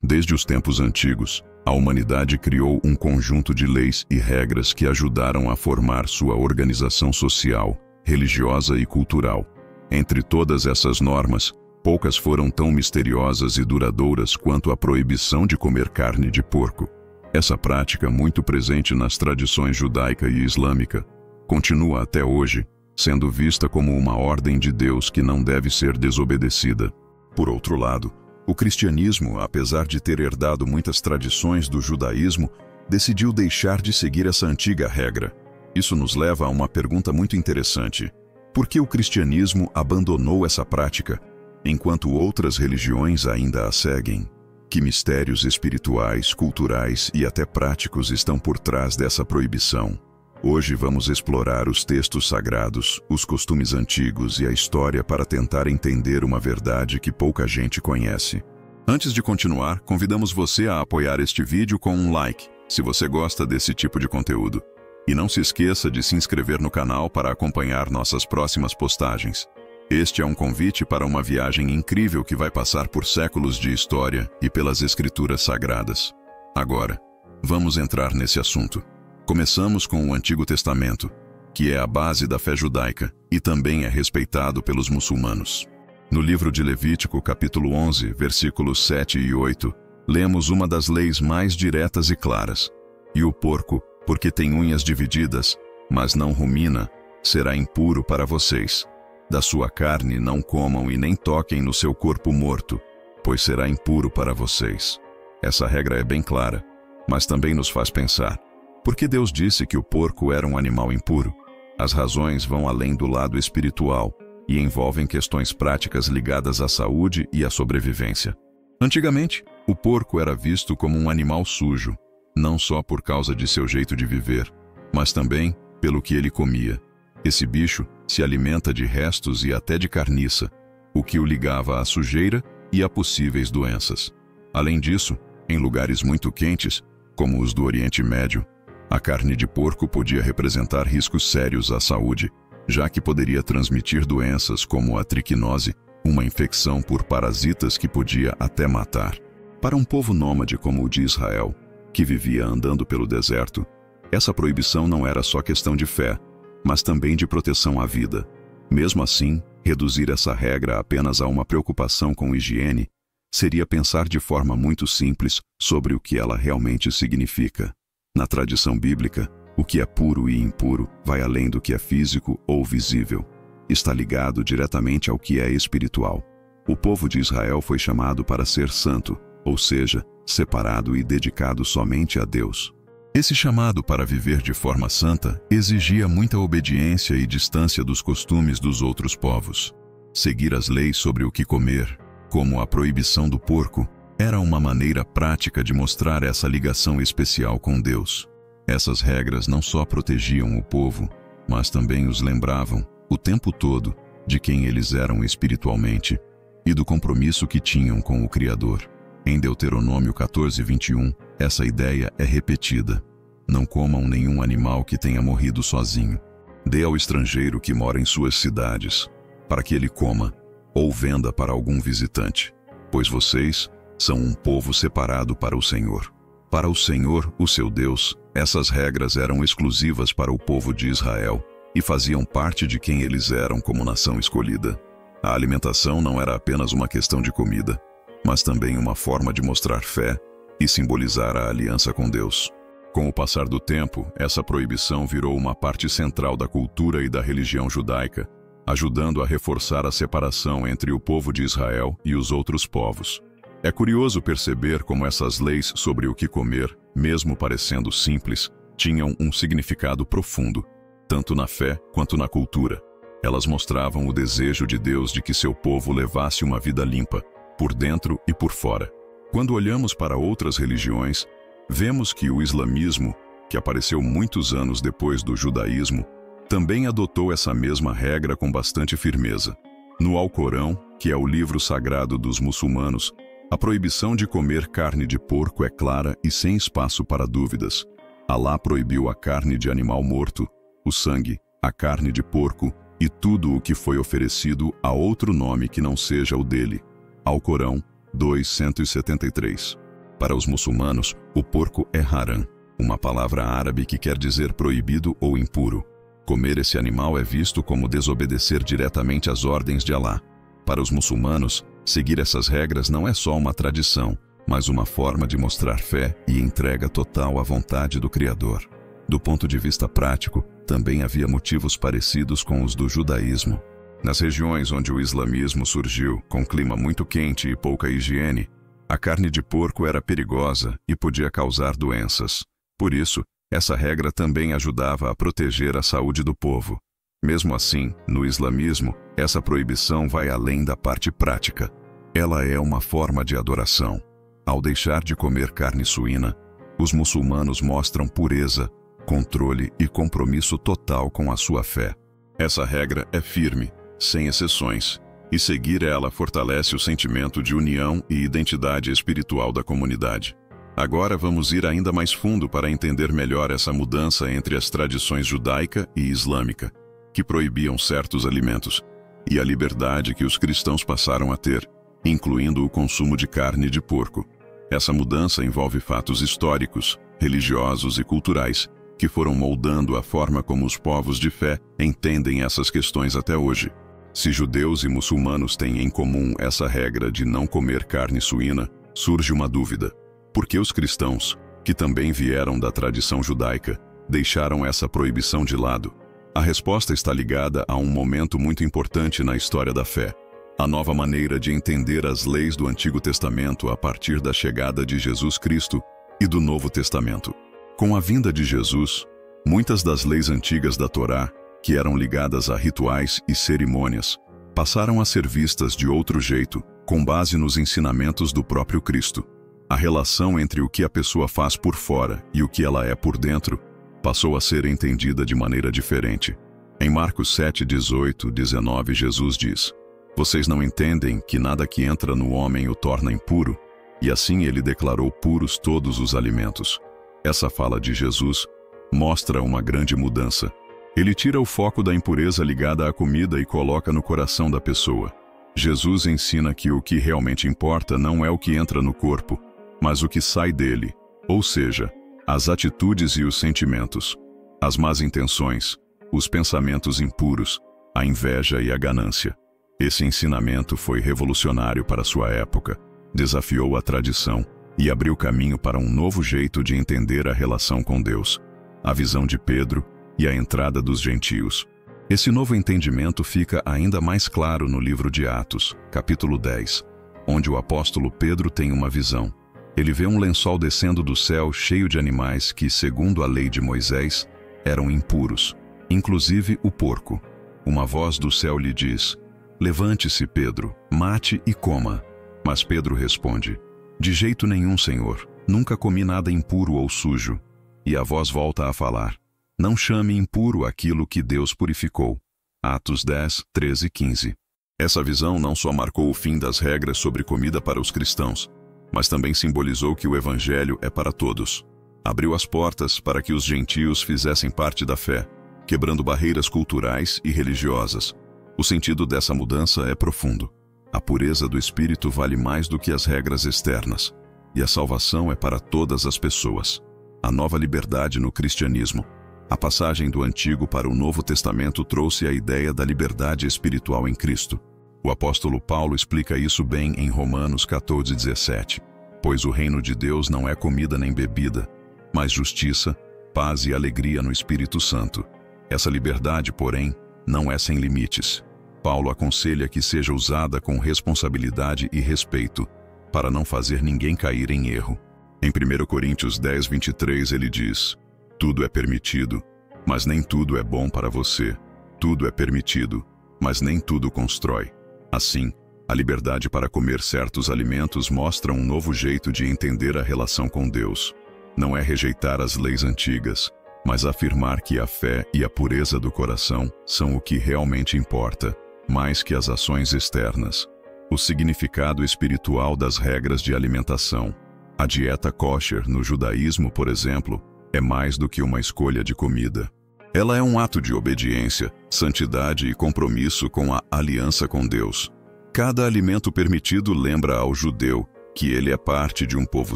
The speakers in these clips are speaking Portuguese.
Desde os tempos antigos, a humanidade criou um conjunto de leis e regras que ajudaram a formar sua organização social, religiosa e cultural. Entre todas essas normas, poucas foram tão misteriosas e duradouras quanto a proibição de comer carne de porco. Essa prática, muito presente nas tradições judaica e islâmica, continua até hoje, sendo vista como uma ordem de Deus que não deve ser desobedecida. Por outro lado, o cristianismo, apesar de ter herdado muitas tradições do judaísmo, decidiu deixar de seguir essa antiga regra. Isso nos leva a uma pergunta muito interessante. Por que o cristianismo abandonou essa prática, enquanto outras religiões ainda a seguem? Que mistérios espirituais, culturais e até práticos estão por trás dessa proibição? Hoje vamos explorar os textos sagrados, os costumes antigos e a história para tentar entender uma verdade que pouca gente conhece. Antes de continuar, convidamos você a apoiar este vídeo com um like, se você gosta desse tipo de conteúdo. E não se esqueça de se inscrever no canal para acompanhar nossas próximas postagens. Este é um convite para uma viagem incrível que vai passar por séculos de história e pelas escrituras sagradas. Agora, vamos entrar nesse assunto. Começamos com o Antigo Testamento, que é a base da fé judaica e também é respeitado pelos muçulmanos. No livro de Levítico, capítulo 11, versículos 7 e 8, lemos uma das leis mais diretas e claras. E o porco, porque tem unhas divididas, mas não rumina, será impuro para vocês. Da sua carne não comam e nem toquem no seu corpo morto, pois será impuro para vocês. Essa regra é bem clara, mas também nos faz pensar. Por que Deus disse que o porco era um animal impuro? As razões vão além do lado espiritual e envolvem questões práticas ligadas à saúde e à sobrevivência. Antigamente, o porco era visto como um animal sujo, não só por causa de seu jeito de viver, mas também pelo que ele comia. Esse bicho se alimenta de restos e até de carniça, o que o ligava à sujeira e a possíveis doenças. Além disso, em lugares muito quentes, como os do Oriente Médio, a carne de porco podia representar riscos sérios à saúde, já que poderia transmitir doenças como a triquinose, uma infecção por parasitas que podia até matar. Para um povo nômade como o de Israel, que vivia andando pelo deserto, essa proibição não era só questão de fé, mas também de proteção à vida. Mesmo assim, reduzir essa regra apenas a uma preocupação com higiene seria pensar de forma muito simples sobre o que ela realmente significa. Na tradição bíblica, o que é puro e impuro vai além do que é físico ou visível. Está ligado diretamente ao que é espiritual. O povo de Israel foi chamado para ser santo, ou seja, separado e dedicado somente a Deus. Esse chamado para viver de forma santa exigia muita obediência e distância dos costumes dos outros povos. Seguir as leis sobre o que comer, como a proibição do porco, era uma maneira prática de mostrar essa ligação especial com Deus. Essas regras não só protegiam o povo, mas também os lembravam, o tempo todo, de quem eles eram espiritualmente e do compromisso que tinham com o Criador. Em Deuteronômio 14:21, essa ideia é repetida. Não comam nenhum animal que tenha morrido sozinho. Dê ao estrangeiro que mora em suas cidades, para que ele coma, ou venda para algum visitante, pois vocês são um povo separado para o Senhor. Para o Senhor, o seu Deus, essas regras eram exclusivas para o povo de Israel e faziam parte de quem eles eram como nação escolhida. A alimentação não era apenas uma questão de comida, mas também uma forma de mostrar fé e simbolizar a aliança com Deus. Com o passar do tempo, essa proibição virou uma parte central da cultura e da religião judaica, ajudando a reforçar a separação entre o povo de Israel e os outros povos. É curioso perceber como essas leis sobre o que comer, mesmo parecendo simples, tinham um significado profundo, tanto na fé quanto na cultura. Elas mostravam o desejo de Deus de que seu povo levasse uma vida limpa, por dentro e por fora. Quando olhamos para outras religiões, vemos que o islamismo, que apareceu muitos anos depois do judaísmo, também adotou essa mesma regra com bastante firmeza. No Alcorão, que é o livro sagrado dos muçulmanos, a proibição de comer carne de porco é clara e sem espaço para dúvidas. Alá proibiu a carne de animal morto, o sangue, a carne de porco e tudo o que foi oferecido a outro nome que não seja o dele. Alcorão 2:173. Para os muçulmanos, o porco é haram, uma palavra árabe que quer dizer proibido ou impuro. Comer esse animal é visto como desobedecer diretamente às ordens de Alá. Para os muçulmanos, seguir essas regras não é só uma tradição, mas uma forma de mostrar fé e entrega total à vontade do Criador. Do ponto de vista prático, também havia motivos parecidos com os do judaísmo. Nas regiões onde o islamismo surgiu, com clima muito quente e pouca higiene, a carne de porco era perigosa e podia causar doenças. Por isso, essa regra também ajudava a proteger a saúde do povo. Mesmo assim, no islamismo, essa proibição vai além da parte prática. Ela é uma forma de adoração. Ao deixar de comer carne suína, os muçulmanos mostram pureza, controle e compromisso total com a sua fé. Essa regra é firme, sem exceções, e seguir ela fortalece o sentimento de união e identidade espiritual da comunidade. Agora vamos ir ainda mais fundo para entender melhor essa mudança entre as tradições judaica e islâmica, que proibiam certos alimentos, e a liberdade que os cristãos passaram a ter, incluindo o consumo de carne de porco. Essa mudança envolve fatos históricos, religiosos e culturais, que foram moldando a forma como os povos de fé entendem essas questões até hoje. Se judeus e muçulmanos têm em comum essa regra de não comer carne suína, surge uma dúvida. Por que os cristãos, que também vieram da tradição judaica, deixaram essa proibição de lado? A resposta está ligada a um momento muito importante na história da fé: a nova maneira de entender as leis do Antigo Testamento a partir da chegada de Jesus Cristo e do Novo Testamento. Com a vinda de Jesus, muitas das leis antigas da Torá, que eram ligadas a rituais e cerimônias, passaram a ser vistas de outro jeito, com base nos ensinamentos do próprio Cristo. A relação entre o que a pessoa faz por fora e o que ela é por dentro passou a ser entendida de maneira diferente. Em Marcos 7, 18, 19, Jesus diz: "Vocês não entendem que nada que entra no homem o torna impuro?" E assim ele declarou puros todos os alimentos. Essa fala de Jesus mostra uma grande mudança. Ele tira o foco da impureza ligada à comida e coloca no coração da pessoa. Jesus ensina que o que realmente importa não é o que entra no corpo, mas o que sai dele, ou seja, as atitudes e os sentimentos, as más intenções, os pensamentos impuros, a inveja e a ganância. Esse ensinamento foi revolucionário para sua época, desafiou a tradição e abriu caminho para um novo jeito de entender a relação com Deus, a visão de Pedro e a entrada dos gentios. Esse novo entendimento fica ainda mais claro no livro de Atos, capítulo 10, onde o apóstolo Pedro tem uma visão. Ele vê um lençol descendo do céu cheio de animais que, segundo a lei de Moisés, eram impuros, inclusive o porco. Uma voz do céu lhe diz: "Levante-se, Pedro, mate e coma." Mas Pedro responde: "De jeito nenhum, Senhor, nunca comi nada impuro ou sujo." E a voz volta a falar: "Não chame impuro aquilo que Deus purificou." Atos 10, 13 e 15. Essa visão não só marcou o fim das regras sobre comida para os cristãos, mas também simbolizou que o Evangelho é para todos. Abriu as portas para que os gentios fizessem parte da fé, quebrando barreiras culturais e religiosas. O sentido dessa mudança é profundo. A pureza do espírito vale mais do que as regras externas, e a salvação é para todas as pessoas. A nova liberdade no cristianismo. A passagem do Antigo para o Novo Testamento trouxe a ideia da liberdade espiritual em Cristo. O apóstolo Paulo explica isso bem em Romanos 14, 17. "Pois o reino de Deus não é comida nem bebida, mas justiça, paz e alegria no Espírito Santo." Essa liberdade, porém, não é sem limites. Paulo aconselha que seja usada com responsabilidade e respeito, para não fazer ninguém cair em erro. Em 1 Coríntios 10, 23 ele diz: "Tudo é permitido, mas nem tudo é bom para você. Tudo é permitido, mas nem tudo constrói." Assim, a liberdade para comer certos alimentos mostra um novo jeito de entender a relação com Deus. Não é rejeitar as leis antigas, mas afirmar que a fé e a pureza do coração são o que realmente importa, mais que as ações externas. O significado espiritual das regras de alimentação. A dieta kosher no judaísmo, por exemplo, é mais do que uma escolha de comida. Ela é um ato de obediência, santidade e compromisso com a aliança com Deus. Cada alimento permitido lembra ao judeu que ele é parte de um povo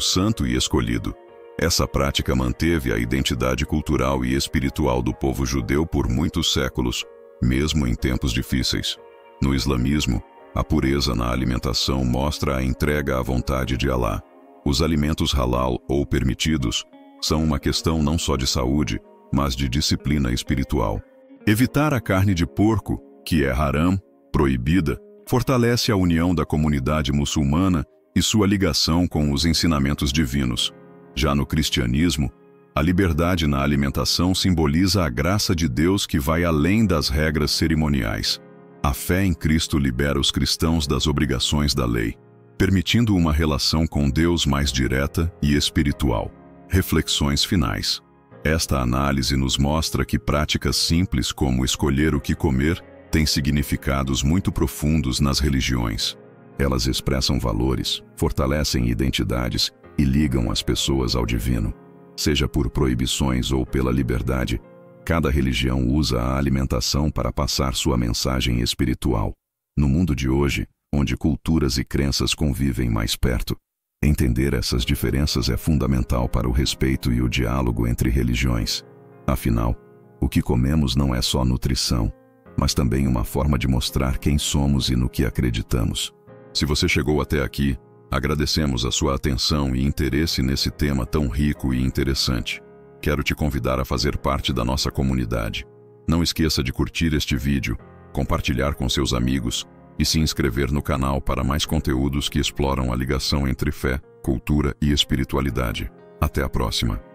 santo e escolhido. Essa prática manteve a identidade cultural e espiritual do povo judeu por muitos séculos, mesmo em tempos difíceis. No islamismo, a pureza na alimentação mostra a entrega à vontade de Alá. Os alimentos halal ou permitidos são uma questão não só de saúde, mas de disciplina espiritual. Evitar a carne de porco, que é haram, proibida, fortalece a união da comunidade muçulmana e sua ligação com os ensinamentos divinos. Já no cristianismo, a liberdade na alimentação simboliza a graça de Deus que vai além das regras cerimoniais. A fé em Cristo libera os cristãos das obrigações da lei, permitindo uma relação com Deus mais direta e espiritual. Reflexões finais. Esta análise nos mostra que práticas simples como escolher o que comer têm significados muito profundos nas religiões. Elas expressam valores, fortalecem identidades e ligam as pessoas ao divino. Seja por proibições ou pela liberdade, cada religião usa a alimentação para passar sua mensagem espiritual. No mundo de hoje, onde culturas e crenças convivem mais perto, entender essas diferenças é fundamental para o respeito e o diálogo entre religiões. Afinal, o que comemos não é só nutrição, mas também uma forma de mostrar quem somos e no que acreditamos. Se você chegou até aqui, agradecemos a sua atenção e interesse nesse tema tão rico e interessante. Quero te convidar a fazer parte da nossa comunidade. Não esqueça de curtir este vídeo, compartilhar com seus amigos e se inscrever no canal para mais conteúdos que exploram a ligação entre fé, cultura e espiritualidade. Até a próxima!